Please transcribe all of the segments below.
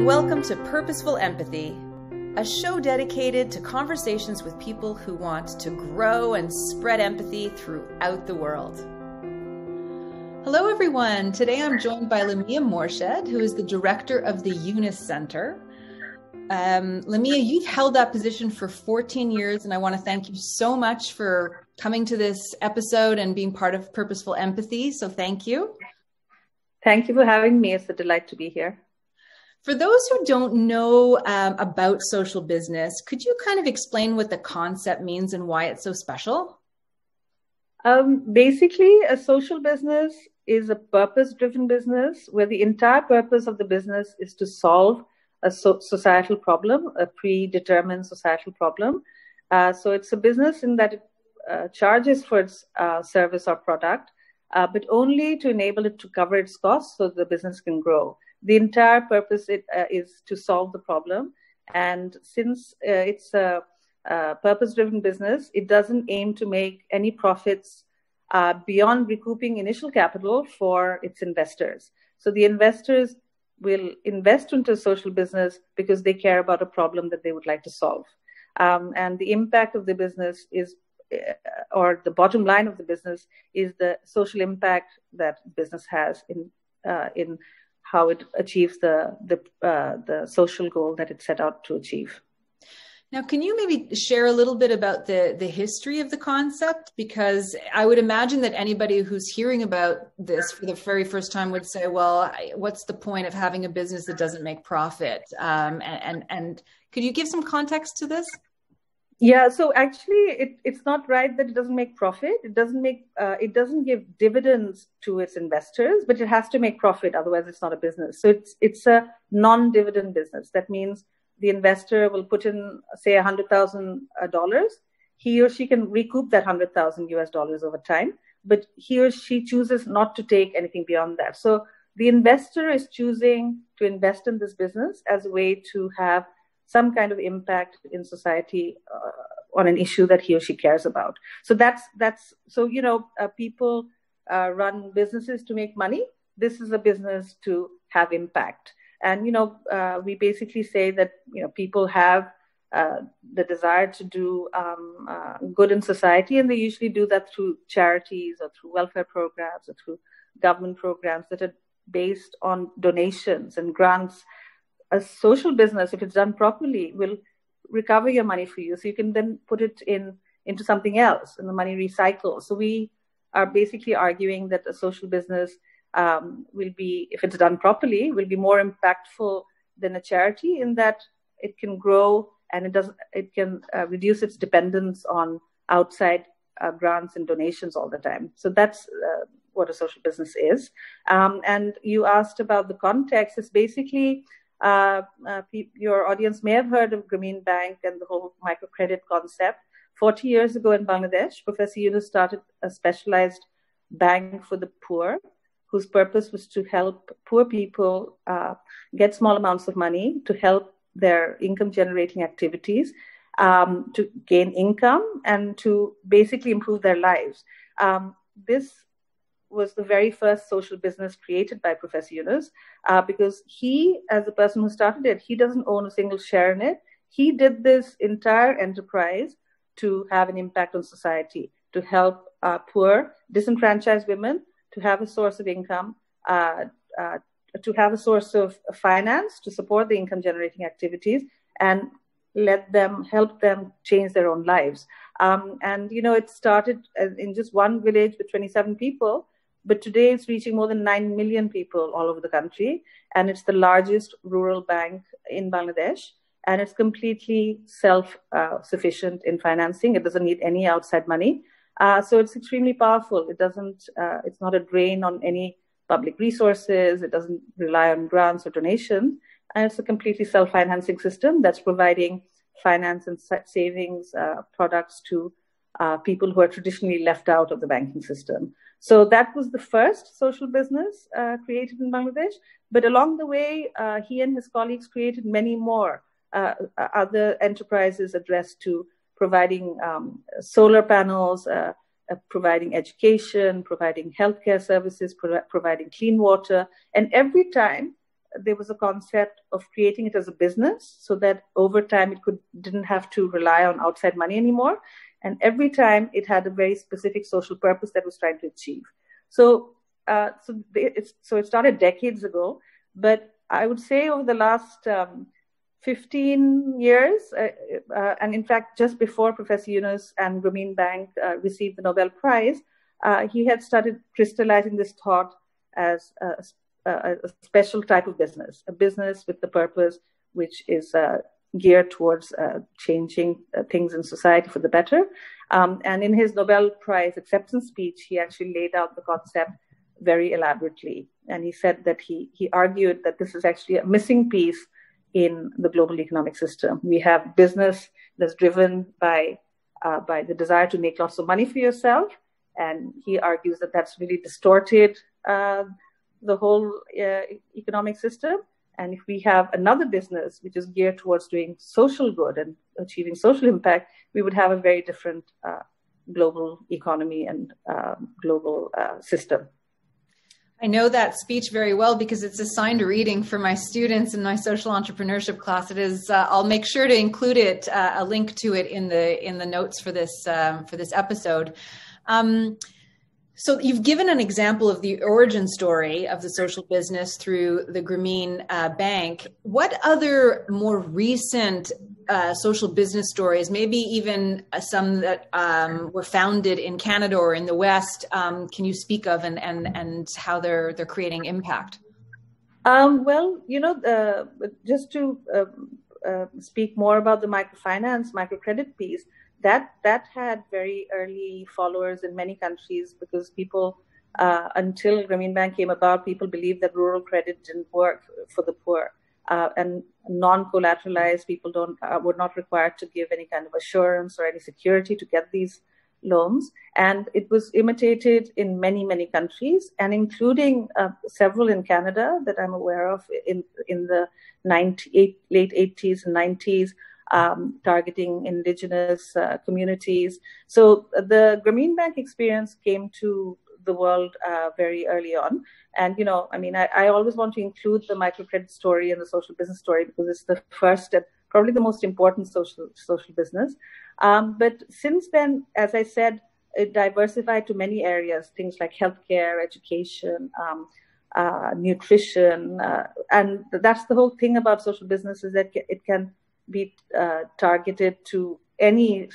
Welcome to Purposeful Empathy, a show dedicated to conversations with people who want to grow and spread empathy throughout the world. Hello, everyone. Today I'm joined by Lamiya Morshed, who is the director of the Yunus Centre. Lamiya, you've held that position for 14 years, and I want to thank you so much for coming to this episode and being part of Purposeful Empathy. So thank you. Thank you for having me. It's a delight to be here. For those who don't know about social business, could you kind of explain what the concept means and why it's so special? Basically, a social business is a purpose-driven business where the entire purpose of the business is to solve a societal problem, a predetermined societal problem. So it's a business in that it charges for its service or product, but only to enable it to cover its costs so the business can grow. The entire purpose is to solve the problem. And since it's a purpose-driven business, it doesn't aim to make any profits beyond recouping initial capital for its investors. So the investors will invest into a social business because they care about a problem that they would like to solve. And the impact of the business is, or the bottom line of the business is the social impact that business has in how it achieves the social goal that it set out to achieve. Now, can you maybe share a little bit about the history of the concept? Because I would imagine that anybody who's hearing about this for the very first time would say, well, what's the point of having a business that doesn't make profit? And could you give some context to this? Yeah, so actually, it's not right that it doesn't make profit. It doesn't give dividends to its investors, but it has to make profit. Otherwise, it's not a business. So it's a non-dividend business. That means the investor will put in, say, $100,000. He or she can recoup that $100,000 over time, but he or she chooses not to take anything beyond that. So the investor is choosing to invest in this business as a way to have some kind of impact in society on an issue that he or she cares about. So people run businesses to make money. This is a business to have impact. And, we basically say that, people have the desire to do good in society, and they usually do that through charities or through welfare programs or through government programs that are based on donations and grants. A social business, if it's done properly, will recover your money for you. So you can then put it into something else and the money recycles. So we are basically arguing that a social business will be, if it's done properly, will be more impactful than a charity in that it can grow and it can reduce its dependence on outside grants and donations all the time. So that's what a social business is. And you asked about the context. It's basically your audience may have heard of Grameen Bank and the whole microcredit concept. 40 years ago in Bangladesh, Professor Yunus started a specialized bank for the poor, whose purpose was to help poor people get small amounts of money to help their income-generating activities, to gain income and to basically improve their lives. This was the very first social business created by Professor Yunus, because he, as the person who started it, he doesn't own a single share in it. He did this entire enterprise to have an impact on society, to help poor, disenfranchised women to have a source of income, to have a source of finance to support the income-generating activities, and help them change their own lives. It started in just one village with 27 people, but today it's reaching more than 9 million people all over the country. And it's the largest rural bank in Bangladesh. And it's completely self-sufficient in financing. It doesn't need any outside money. So it's extremely powerful. It's not a drain on any public resources. It doesn't rely on grants or donations. And it's a completely self-financing system that's providing finance and savings products to people who are traditionally left out of the banking system. So that was the first social business created in Bangladesh. But along the way, he and his colleagues created many more other enterprises addressed to providing solar panels, providing education, providing healthcare services, providing clean water. And every time there was a concept of creating it as a business so that over time it didn't have to rely on outside money anymore. And every time it had a very specific social purpose that it was trying to achieve. So it started decades ago, but I would say over the last 15 years, and in fact, just before Professor Yunus and Grameen Bank received the Nobel Prize, he had started crystallizing this thought as a special type of business, a business with the purpose which is geared towards changing things in society for the better. And in his Nobel Prize acceptance speech, he actually laid out the concept very elaborately. And he said that he argued that this is actually a missing piece in the global economic system. We have business that's driven by the desire to make lots of money for yourself. And he argues that that's really distorted the whole economic system. And if we have another business which is geared towards doing social good and achieving social impact, we would have a very different global economy and global system. I know that speech very well because it's assigned reading for my students in my social entrepreneurship class. It is. I'll make sure to include it, a link to it in the notes for this episode. So you've given an example of the origin story of the social business through the Grameen Bank. What other more recent social business stories, maybe even some that were founded in Canada or in the West, can you speak of and how they're creating impact? Well, just to speak more about the microfinance, microcredit piece, that had very early followers in many countries because people, until Grameen Bank came about, people believed that rural credit didn't work for the poor. And non-collateralized people were not required to give any kind of assurance or any security to get these loans. And it was imitated in many, many countries, and including several in Canada that I'm aware of in the late 80s and 90s. Targeting indigenous communities. So the Grameen Bank experience came to the world very early on. And, I always want to include the microcredit story and the social business story because it's the first and probably the most important social business. But since then, as I said, it diversified to many areas, things like healthcare, education, nutrition. And that's the whole thing about social business is that it can be targeted to any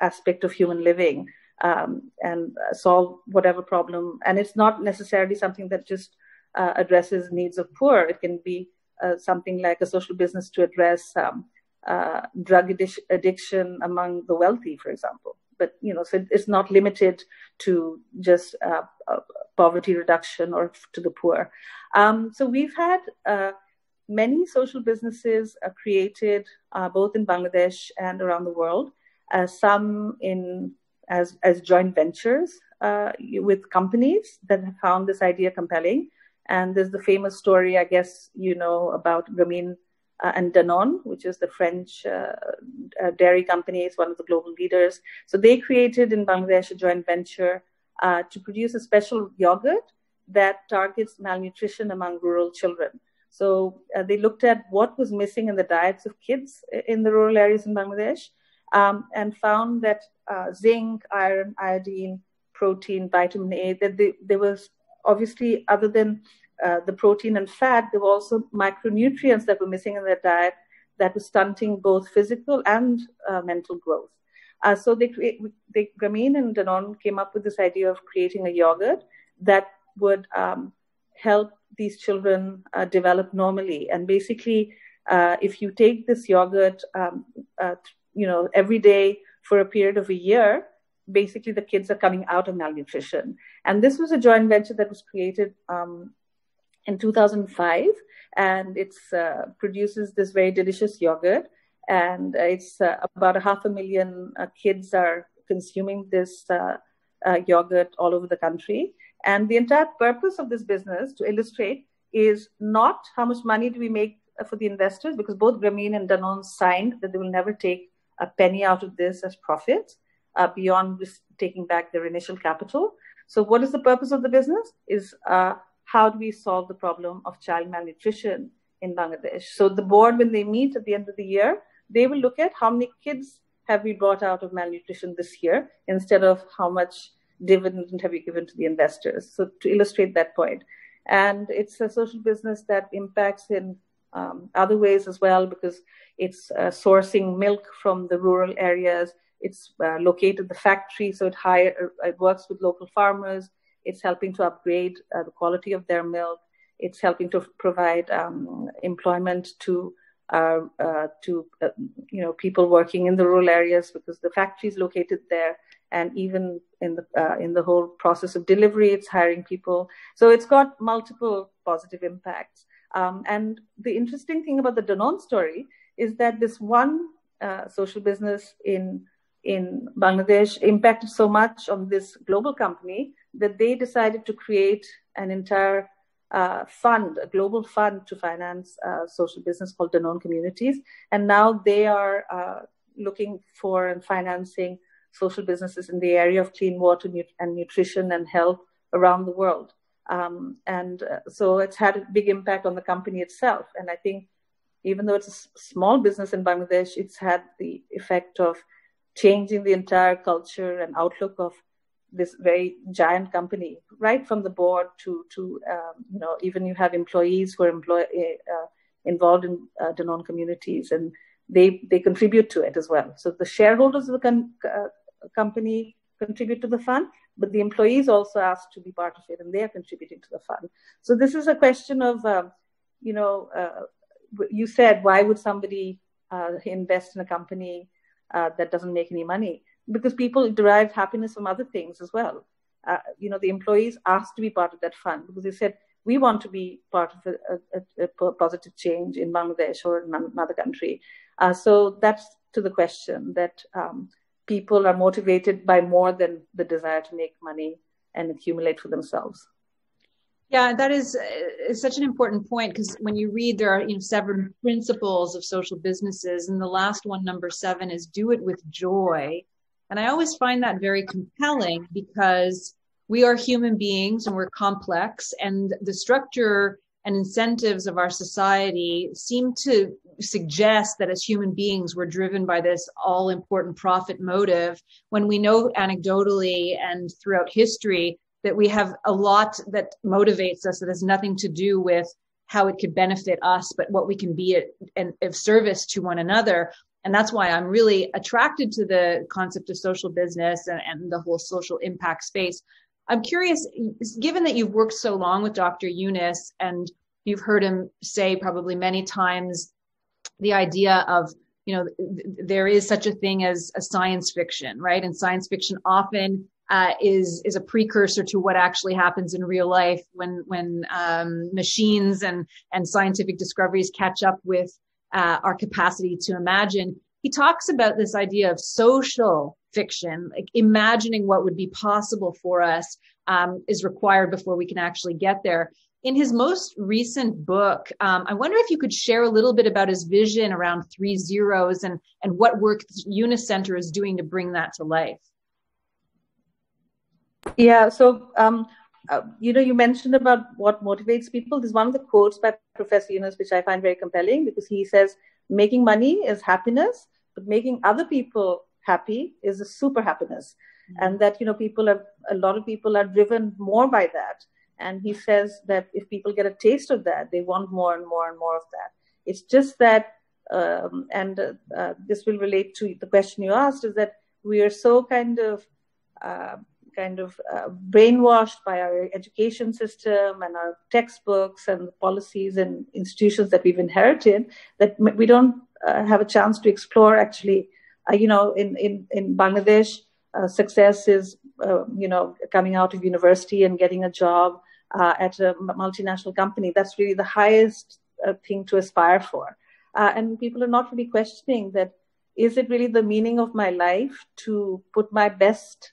aspect of human living and solve whatever problem. And it's not necessarily something that just addresses needs of poor. It can be something like a social business to address drug addiction among the wealthy, for example. But, so it's not limited to just poverty reduction or to the poor. So we've had many social businesses are created both in Bangladesh and around the world, some as joint ventures with companies that have found this idea compelling. And there's the famous story, I guess, about Grameen and Danone, which is the French dairy company. It's one of the global leaders. So they created in Bangladesh a joint venture to produce a special yogurt that targets malnutrition among rural children. So they looked at what was missing in the diets of kids in the rural areas in Bangladesh and found that zinc, iron, iodine, protein, vitamin A, that there was obviously, other than the protein and fat, there were also micronutrients that were missing in their diet that was stunting both physical and mental growth. So Grameen and Danone came up with this idea of creating a yogurt that would help these children develop normally. And basically, if you take this yogurt, every day for a period of a year, basically the kids are coming out of malnutrition. And this was a joint venture that was created in 2005, and it produces this very delicious yogurt. And it's about 500,000 kids are consuming this yogurt all over the country. And the entire purpose of this business, to illustrate, is not how much money do we make for the investors, because both Grameen and Danone signed that they will never take a penny out of this as profits beyond taking back their initial capital. So what is the purpose of the business? Is how do we solve the problem of child malnutrition in Bangladesh. So the board, when they meet at the end of the year, they will look at how many kids have we brought out of malnutrition this year instead of how much dividend have we given to the investors. So to illustrate that point. And it's a social business that impacts in other ways as well, because it's sourcing milk from the rural areas. It's located the factory, so it works with local farmers. It's helping to upgrade the quality of their milk. It's helping to provide employment to people working in the rural areas, because the factory is located there. And even in the whole process of delivery, it's hiring people. So it's got multiple positive impacts. And the interesting thing about the Danone story is that this one social business in Bangladesh impacted so much on this global company that they decided to create an entire fund, a global fund to finance social business called Danone Communities. And now they are looking for and financing social businesses in the area of clean water and nutrition and health around the world. So it's had a big impact on the company itself. And I think even though it's a small business in Bangladesh, it's had the effect of changing the entire culture and outlook of this very giant company, right from the board to even you have employees who are involved in Danone Communities, and they contribute to it as well. So the shareholders of the company contribute to the fund, but the employees also asked to be part of it, and they are contributing to the fund. So this is a question of, you said, why would somebody invest in a company that doesn't make any money? Because people derive happiness from other things as well. The employees asked to be part of that fund because they said, we want to be part of a positive change in Bangladesh or in another country. So that's to the question that people are motivated by more than the desire to make money and accumulate for themselves. Yeah, that is such an important point, because when you read, there are 7 principles of social businesses, and the last one, number 7, is do it with joy. And I always find that very compelling, because we are human beings and we're complex, and the structure and incentives of our society seem to suggest that as human beings, we're driven by this all-important profit motive, when we know anecdotally and throughout history that we have a lot that motivates us that has nothing to do with how it could benefit us, but what we can be of service to one another. And that's why I'm really attracted to the concept of social business and the whole social impact space. I'm curious, given that you've worked so long with Dr. Yunus, and you've heard him say probably many times the idea of, there is such a thing as a science fiction, right? And science fiction often is a precursor to what actually happens in real life when machines and scientific discoveries catch up with our capacity to imagine. He talks about this idea of social fiction, like imagining what would be possible for us is required before we can actually get there. In his most recent book, I wonder if you could share a little bit about his vision around 3 zeros and what work the Yunus Centre is doing to bring that to life. Yeah, so, you mentioned about what motivates people. There's one of the quotes by Professor Yunus, which I find very compelling, because he says, making money is happiness, but making other people happy is a super happiness. Mm-hmm. And that, a lot of people are driven more by that. And he says that if people get a taste of that, they want more and more and more of that. It's just that, this will relate to the question you asked, is that we are so kind of brainwashed by our education system and our textbooks and policies and institutions that we've inherited that we don't have a chance to explore. Actually, in Bangladesh, success is coming out of university and getting a job at a multinational company. That's really the highest thing to aspire for, and people are not really questioning that. Is it really the meaning of my life to put my best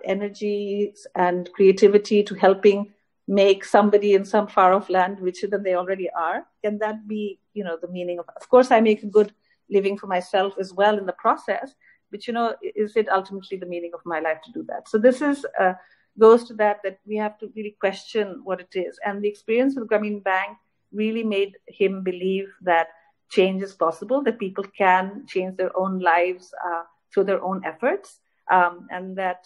energy and creativity to helping make somebody in some far-off land richer than they already are? Can that be, the meaning of course, I make a good living for myself as well in the process, but, is it ultimately the meaning of my life to do that? So this is, goes to that we have to really question what it is. And the experience with Grameen Bank really made him believe that change is possible, that people can change their own lives through their own efforts, and that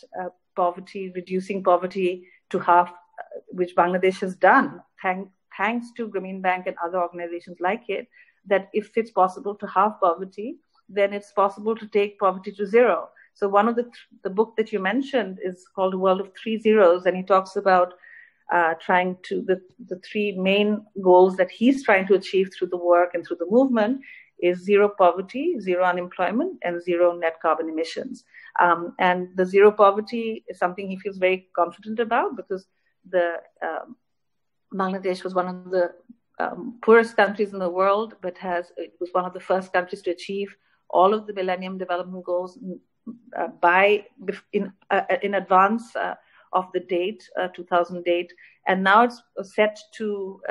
reducing poverty to half, which Bangladesh has done, thanks to Grameen Bank and other organizations like it, that if it's possible to halve poverty, then it's possible to take poverty to zero. So one of the book that you mentioned is called World of Three Zeros, and he talks about trying to, the three main goals that he's trying to achieve through the work and through the movement is zero poverty, zero unemployment, and zero net carbon emissions. And the zero poverty is something he feels very confident about, because Bangladesh was one of the poorest countries in the world, but it was one of the first countries to achieve all of the Millennium Development Goals in advance of the date, 2008, and now it's set to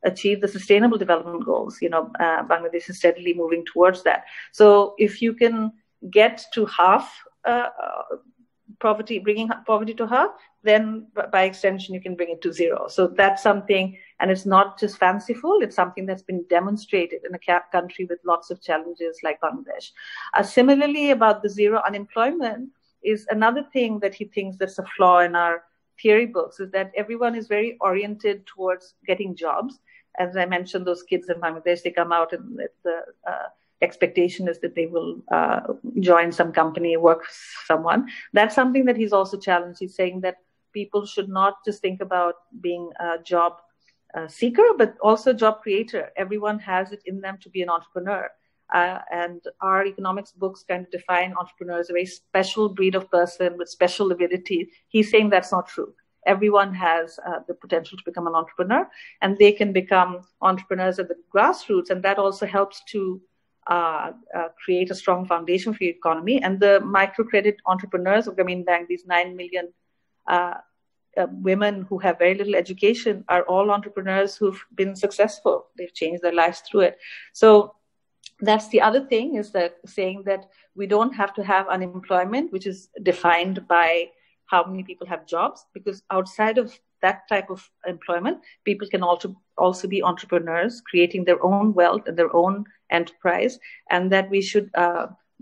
achieve the Sustainable Development Goals. Bangladesh is steadily moving towards that. So if you can get to half poverty, bringing poverty to half, then by extension you can bring it to zero. So that's something, and it's not just fanciful, it's something that's been demonstrated in a country with lots of challenges like Bangladesh. Similarly, about the zero unemployment is another thing that he thinks that's a flaw in our theory books, is that everyone is very oriented towards getting jobs. As I mentioned, those kids in Bangladesh, they come out and the expectation is that they will join some company, work for someone. That's something that he's also challenged. He's saying that people should not just think about being a job seeker, but also job creator. Everyone has it in them to be an entrepreneur. And our economics books kind of define entrepreneurs as a very special breed of person with special ability. He's saying that's not true. Everyone has the potential to become an entrepreneur, and they can become entrepreneurs at the grassroots. And that also helps to create a strong foundation for your economy. And the microcredit entrepreneurs of Grameen Bank, these 9 million women who have very little education, are all entrepreneurs who've been successful. They've changed their lives through it. So that's the other thing, is that saying that we don't have to have unemployment, which is defined by how many people have jobs, because outside of that type of employment, people can also be entrepreneurs, creating their own wealth and their own enterprise, and that we should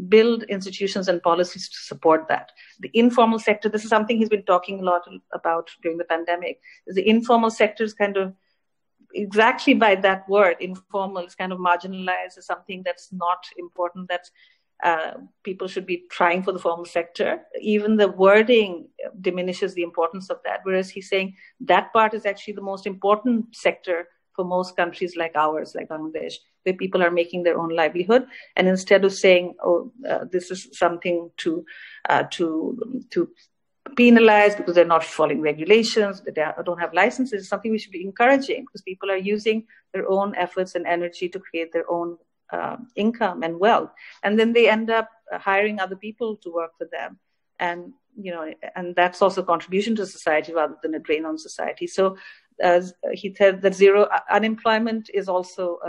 build institutions and policies to support that. The informal sector, this is something he's been talking a lot about during the pandemic, is the informal sector is kind of, exactly by that word, informal, is kind of marginalized as something that's not important, that's people should be trying for the formal sector. Even the wording diminishes the importance of that, whereas he's saying that part is actually the most important sector for most countries like ours, like Bangladesh, where people are making their own livelihood. And instead of saying, this is something to penalize because they're not following regulations, they don't have licenses, it's something we should be encouraging, because people are using their own efforts and energy to create their own income and wealth, and then they end up hiring other people to work for them, and and that's also a contribution to society rather than a drain on society. So he said that zero unemployment is also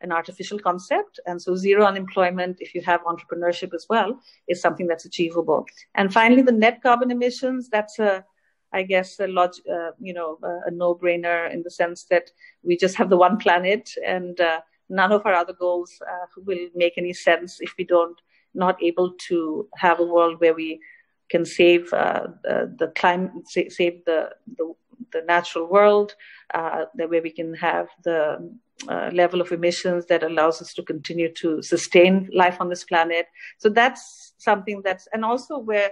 an artificial concept, and so zero unemployment, if you have entrepreneurship as well, is something that's achievable. And finally, the net carbon emissions, that's a no-brainer, in the sense that we just have the one planet, and none of our other goals will make any sense if we not able to have a world where we can save the climate, save the natural world, where we can have the level of emissions that allows us to continue to sustain life on this planet. So that's something and also where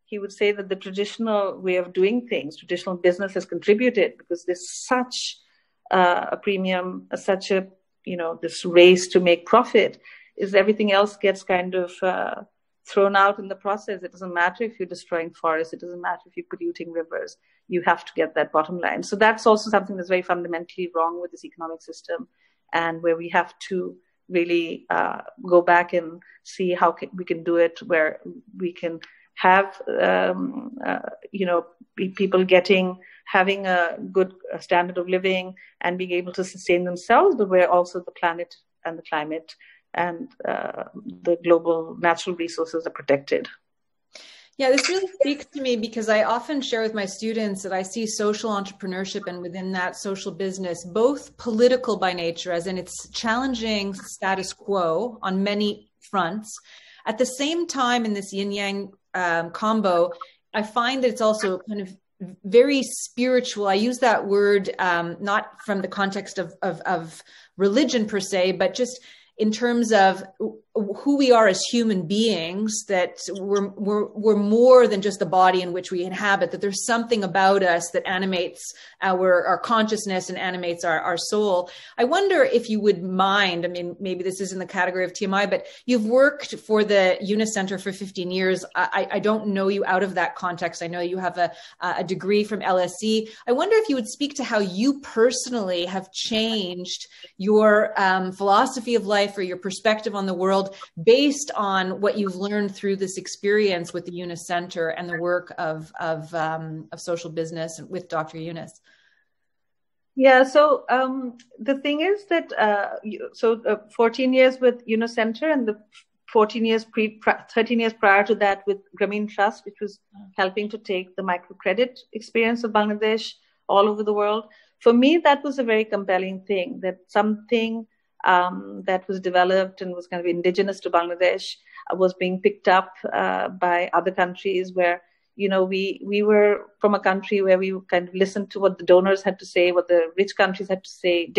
he would say that the traditional way of doing things, traditional business, has contributed, because there's such a premium, such a this race to make profit, is everything else gets kind of thrown out in the process. It doesn't matter if you're destroying forests, it doesn't matter if you're polluting rivers, you have to get that bottom line. So that's also something that's very fundamentally wrong with this economic system, and where we have to really go back and see how we can do it, where we can have people having a good standard of living and being able to sustain themselves, but where also the planet and the climate and the global natural resources are protected. Yeah, this really speaks to me because I often share with my students that I see social entrepreneurship and within that social business, both political by nature, as in it's challenging status quo on many fronts. At the same time, in this yin yang combo, I find that it's also kind of very spiritual. I use that word not from the context of religion per se, but just in terms of who we are as human beings, that we're more than just the body in which we inhabit, that there's something about us that animates our consciousness and animates our soul. I wonder if you would mind, I mean, maybe this is in the category of TMI, but you've worked for the Yunus Centre for 15 years. I don't know you out of that context. I know you have a degree from LSE. I wonder if you would speak to how you personally have changed your philosophy of life or your perspective on the world based on what you've learned through this experience with the Yunus Centre and the work of social business with Dr. Yunus. Yeah, so the thing is that 14 years with Yunus Centre and the 13 years prior to that with Grameen Trust, which was helping to take the microcredit experience of Bangladesh all over the world. For me, that was a very compelling thing, that something that was developed and was kind of indigenous to Bangladesh was being picked up by other countries where, you know, we were from a country where we kind of listened to what the donors had to say, what the rich countries had to say,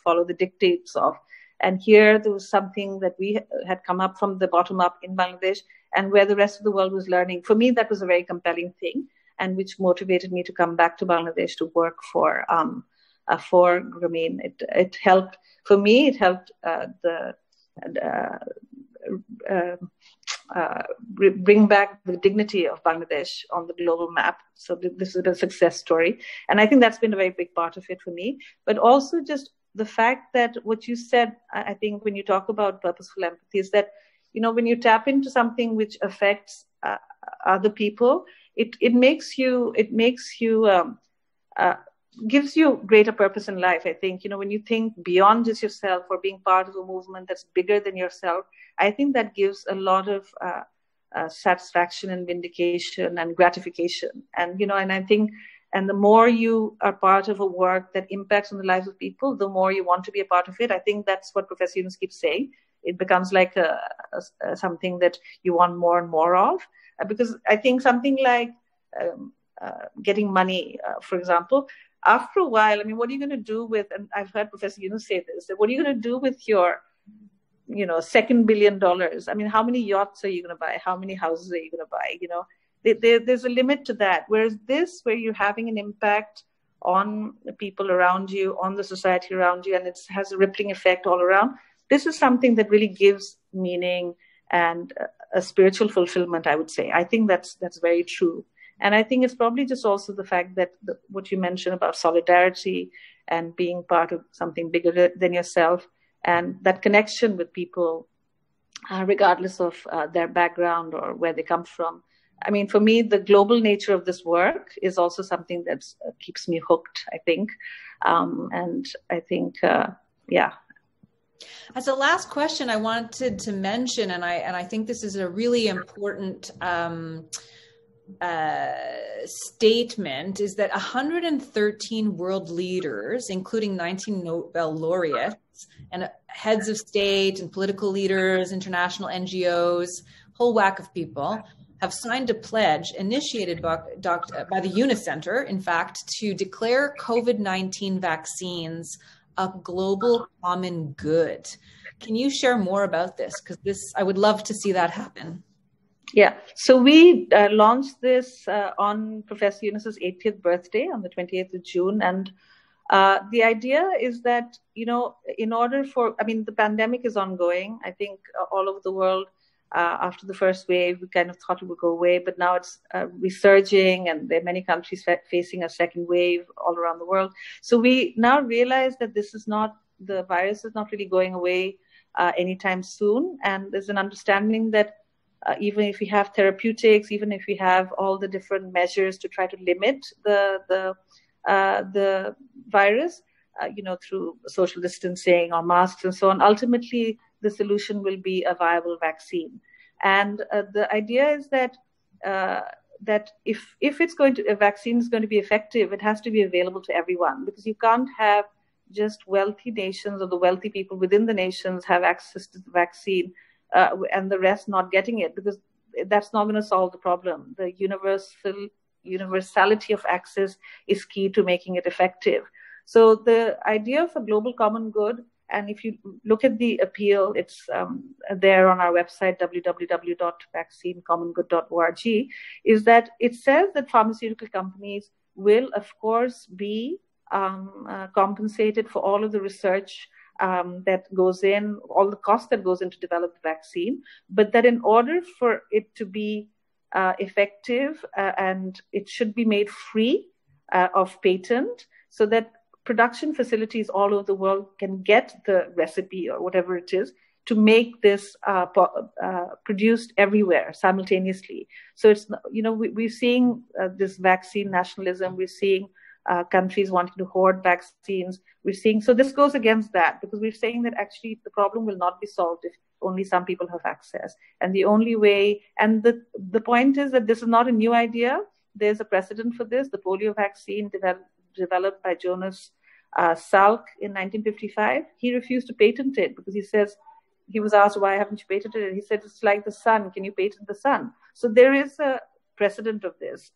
follow the dictates of. And here there was something that we had come up from the bottom up in Bangladesh and where the rest of the world was learning. For me, that was a very compelling thing and which motivated me to come back to Bangladesh to work for Grameen. It helped. For me, it helped bring back the dignity of Bangladesh on the global map. So this is a success story. And I think that's been a very big part of it for me. But also just the fact that what you said, I think when you talk about purposeful empathy, is that, you know, when you tap into something which affects other people, it gives you greater purpose in life. I think, you know, when you think beyond just yourself or being part of a movement that's bigger than yourself, I think that gives a lot of satisfaction and vindication and gratification. And, you know, and I think, and the more you are part of a work that impacts on the lives of people, the more you want to be a part of it. I think that's what Professor Yunus keeps saying. It becomes like something that you want more and more of. Because I think something like getting money, for example, after a while, I mean, what are you going to do with, and I've heard Professor Yunus say this, that what are you going to do with your, you know, $2 billion? I mean, how many yachts are you going to buy? How many houses are you going to buy? You know, there's a limit to that. Whereas this, where you're having an impact on the people around you, on the society around you, and it has a rippling effect all around, this is something that really gives meaning and a spiritual fulfillment, I would say. I think that's very true. And I think it's probably just also the fact that what you mentioned about solidarity and being part of something bigger than yourself and that connection with people, regardless of their background or where they come from. I mean, for me, the global nature of this work is also something that keeps me hooked, I think. And I think, yeah. As a last question, I wanted to mention, and I think this is a really important statement, is that 113 world leaders, including 19 Nobel laureates and heads of state and political leaders, international NGOs, whole whack of people, have signed a pledge initiated by the Yunus Centre, in fact, to declare COVID-19 vaccines a global common good. Can you share more about this? Because I would love to see that happen. Yeah, so we launched this on Professor Yunus's 80th birthday on the 28th of June. And the idea is that, you know, the pandemic is ongoing. I think all over the world, after the first wave, we kind of thought it would go away, but now it's resurging, and there are many countries facing a second wave all around the world. So we now realize that the virus is not really going away anytime soon. And there's an understanding that even if we have therapeutics, even if we have all the different measures to try to limit the virus, you know, through social distancing or masks and so on, ultimately the solution will be a viable vaccine. And the idea is that that if a vaccine is going to be effective, it has to be available to everyone, because you can't have just wealthy nations or the wealthy people within the nations have access to the vaccine and the rest not getting it, because that's not going to solve the problem. The universality of access is key to making it effective. So the idea of a global common good, and if you look at the appeal, it's there on our website, www.vaccinecommongood.org, is that it says that pharmaceutical companies will, of course, be compensated for all of the research that goes in, all the cost that goes in to develop the vaccine, but that in order for it to be effective and it should be made free of patent, so that production facilities all over the world can get the recipe or whatever it is to make this produced everywhere simultaneously. So it's, we're seeing this vaccine nationalism. We're seeing countries wanting to hoard vaccines. We're seeing, so this goes against that, because we're saying that actually the problem will not be solved if only some people have access. And the only way, and the point is that this is not a new idea. There's a precedent for this. The polio vaccine developed by Yunus Salk in 1955. He refused to patent it because he was asked, why haven't you patented it? He said, it's like the sun. Can you patent the sun? So there is a precedent of this,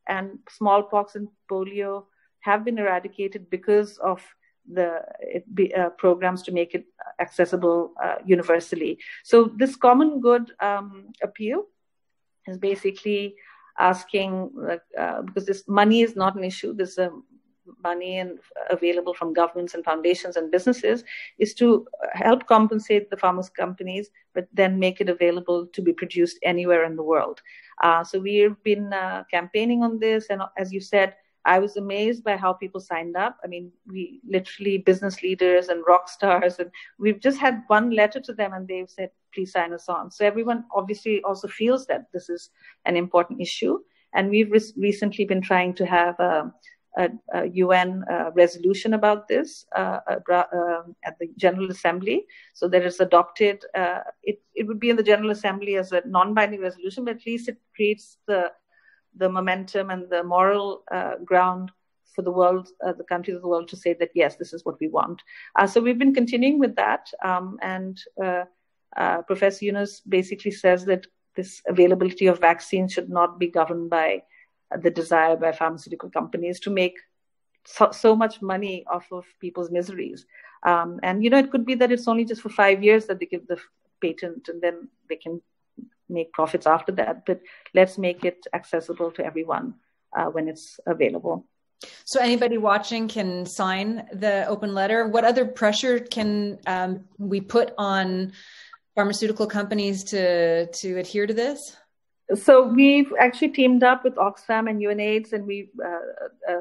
and smallpox and polio have been eradicated because of the programs to make it accessible universally. So this common good appeal is basically asking, because this money is not an issue, there's money available from governments and foundations and businesses, is to help compensate the pharma companies, but then make it available to be produced anywhere in the world. So we've been campaigning on this, and as you said, I was amazed by how people signed up. I mean, we literally, business leaders and rock stars, and we've just had one letter to them and they've said, please sign us on. So everyone obviously also feels that this is an important issue. And we've recently been trying to have a UN resolution about this at the General Assembly. So that it's adopted. It would be in the General Assembly as a non-binding resolution, but at least it creates the momentum and the moral ground for the world, the countries of the world, to say that, yes, this is what we want. So we've been continuing with that. And Professor Yunus basically says that this availability of vaccines should not be governed by the desire by pharmaceutical companies to make so much money off of people's miseries. And, it could be that it's only just for 5 years that they give the patent and then they can make profits after that. But let's make it accessible to everyone when it's available. So anybody watching can sign the open letter. What other pressure can we put on pharmaceutical companies to adhere to this? So we've actually teamed up with Oxfam and UNAIDS, and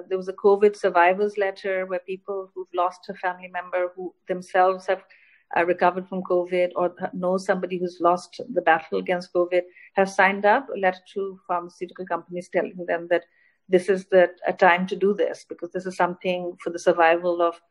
there was a COVID survivors letter where people who've lost a family member who themselves have recovered from COVID or know somebody who's lost the battle against COVID have signed up a letter to pharmaceutical companies telling them that this is a time to do this, because this is something for the survival of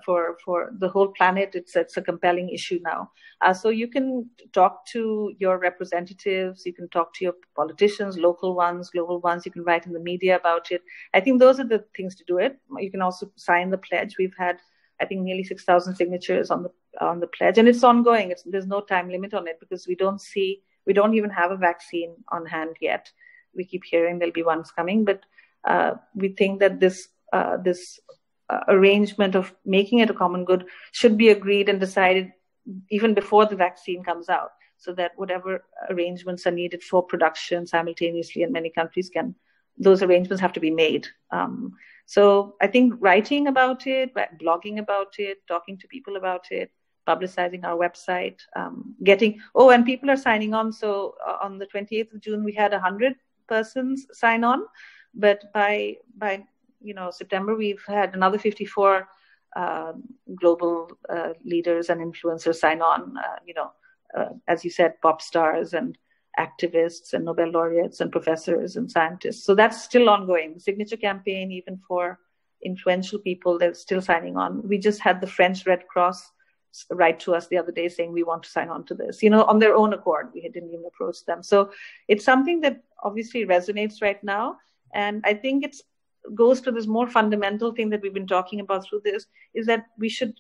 for the whole planet. It's a compelling issue now. So you can talk to your representatives, you can talk to your politicians, local ones, global ones, you can write in the media about it. I think those are the things to do it. You can also sign the pledge. We've had, I think, nearly 6,000 signatures on the pledge, and it's ongoing. There's no time limit on it, because we don't even have a vaccine on hand yet. We keep hearing there'll be ones coming, but we think that this arrangement of making it a common good should be agreed and decided even before the vaccine comes out, so that whatever arrangements are needed for production simultaneously in many countries those arrangements have to be made. So I think writing about it, blogging about it, talking to people about it, publicizing our website, and people are signing on. So on the 28th of June, we had 100 persons sign on, but by September, we've had another 54 global leaders and influencers sign on, as you said, pop stars and activists and Nobel laureates and professors and scientists. So that's still ongoing. The signature campaign, even for influential people, they're still signing on. We just had the French Red Cross write to us the other day saying we want to sign on to this, on their own accord. We didn't even approach them. So it's something that obviously resonates right now. And I think it goes to this more fundamental thing that we've been talking about through this, is that we should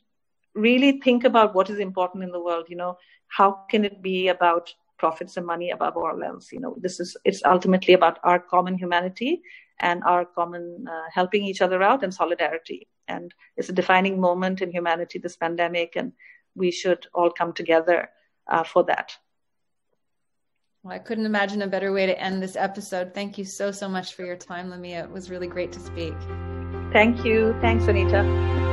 really think about what is important in the world. How can it be about profits and money above all else? It's ultimately about our common humanity and our common helping each other out and solidarity. And it's a defining moment in humanity, this pandemic, and we should all come together for that. Well, I couldn't imagine a better way to end this episode. Thank you so much for your time, Lamiya. It was really great to speak. Thank you. Thanks, Anita.